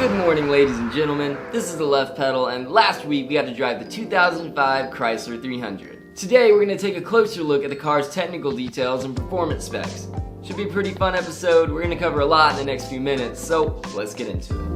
Good morning, ladies and gentlemen. This is the Left Pedal, and last week we got to drive the 2005 Chrysler 300. Today we're going to take a closer look at the car's technical details and performance specs. Should be a pretty fun episode. We're going to cover a lot in the next few minutes, so let's get into it.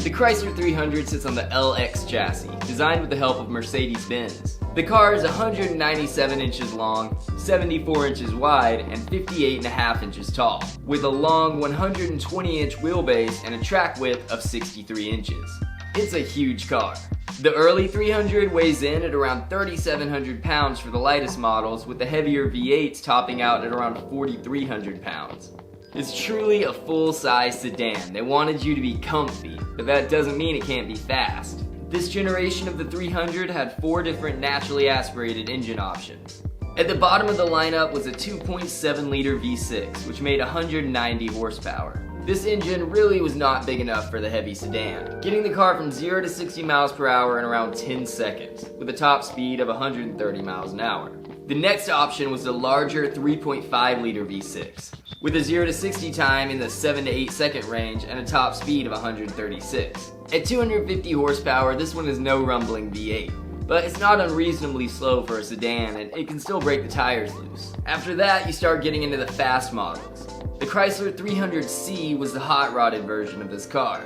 The Chrysler 300 sits on the LX chassis, designed with the help of Mercedes-Benz. The car is 197 inches long, 74 inches wide, and 58.5 inches tall, with a long 120-inch wheelbase and a track width of 63 inches. It's a huge car. The early 300 weighs in at around 3,700 pounds for the lightest models, with the heavier V8s topping out at around 4,300 pounds. It's truly a full-size sedan. They wanted you to be comfy, but that doesn't mean it can't be fast. This generation of the 300 had 4 different naturally aspirated engine options. At the bottom of the lineup was a 2.7-liter V6, which made 190 horsepower. This engine really was not big enough for the heavy sedan, getting the car from 0 to 60 miles per hour in around 10 seconds, with a top speed of 130 miles an hour. The next option was the larger 3.5-liter V6, with a 0 to 60 time in the 7 to 8 second range and a top speed of 136. At 250 horsepower, this one is no rumbling V8, but it's not unreasonably slow for a sedan and it can still break the tires loose. After that, you start getting into the fast models. The Chrysler 300C was the hot-rodded version of this car.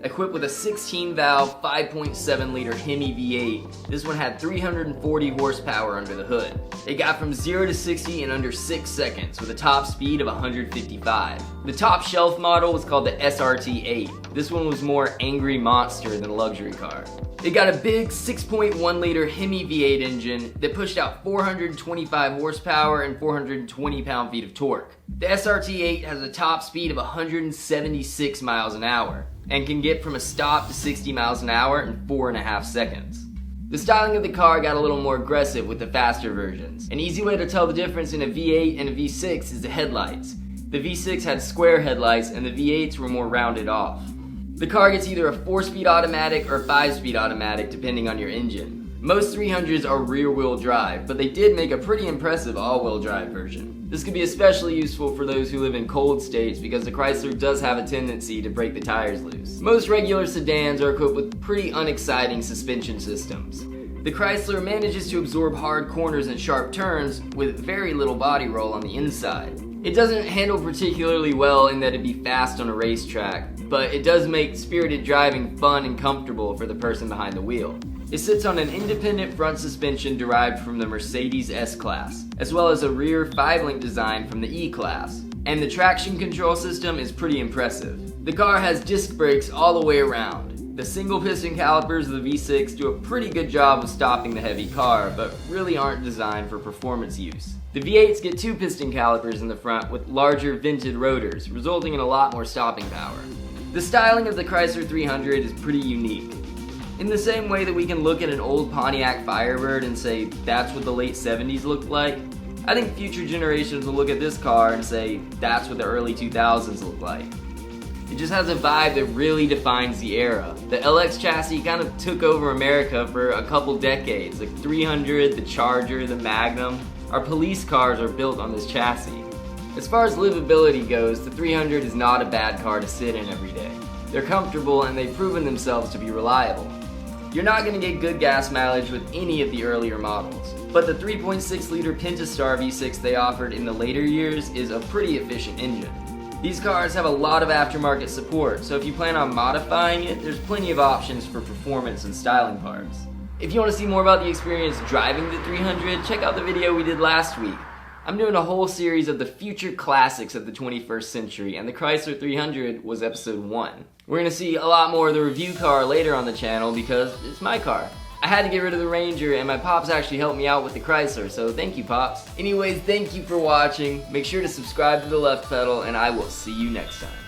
Equipped with a 16-valve, 5.7-liter HEMI V8, this one had 340 horsepower under the hood. It got from 0 to 60 in under 6 seconds with a top speed of 155. The top shelf model was called the SRT8. This one was more angry monster than a luxury car. It got a big 6.1-liter HEMI V8 engine that pushed out 425 horsepower and 420 pound-feet of torque. The SRT8 has a top speed of 176 miles an hour and can get from a stop to 60 miles an hour in 4.5 seconds. The styling of the car got a little more aggressive with the faster versions. An easy way to tell the difference in a V8 and a V6 is the headlights. The V6 had square headlights and the V8s were more rounded off. The car gets either a 4-speed automatic or 5-speed automatic depending on your engine. Most 300s are rear-wheel drive, but they did make a pretty impressive all-wheel drive version. This could be especially useful for those who live in cold states because the Chrysler does have a tendency to break the tires loose. Most regular sedans are equipped with pretty unexciting suspension systems. The Chrysler manages to absorb hard corners and sharp turns with very little body roll on the inside. It doesn't handle particularly well in that it'd be fast on a racetrack, but it does make spirited driving fun and comfortable for the person behind the wheel. It sits on an independent front suspension derived from the Mercedes S-Class, as well as a rear 5-link design from the E-Class. And the traction control system is pretty impressive. The car has disc brakes all the way around. The single piston calipers of the V6 do a pretty good job of stopping the heavy car, but really aren't designed for performance use. The V8s get 2 piston calipers in the front with larger vented rotors, resulting in a lot more stopping power. The styling of the Chrysler 300 is pretty unique. In the same way that we can look at an old Pontiac Firebird and say that's what the late 70s looked like, I think future generations will look at this car and say that's what the early 2000s looked like. It just has a vibe that really defines the era. The LX chassis kind of took over America for a couple decades. The 300, the Charger, the Magnum. Our police cars are built on this chassis. As far as livability goes, the 300 is not a bad car to sit in every day. They're comfortable and they've proven themselves to be reliable. You're not going to get good gas mileage with any of the earlier models, but the 3.6-liter Pentastar V6 they offered in the later years is a pretty efficient engine. These cars have a lot of aftermarket support, so if you plan on modifying it, there's plenty of options for performance and styling parts. If you want to see more about the experience driving the 300, check out the video we did last week. I'm doing a whole series of the future classics of the 21st century, and the Chrysler 300 was episode 1. We're going to see a lot more of the review car later on the channel because it's my car. I had to get rid of the Ranger, and my pops actually helped me out with the Chrysler, so thank you, pops. Anyways, thank you for watching. Make sure to subscribe to the Left Pedal, and I will see you next time.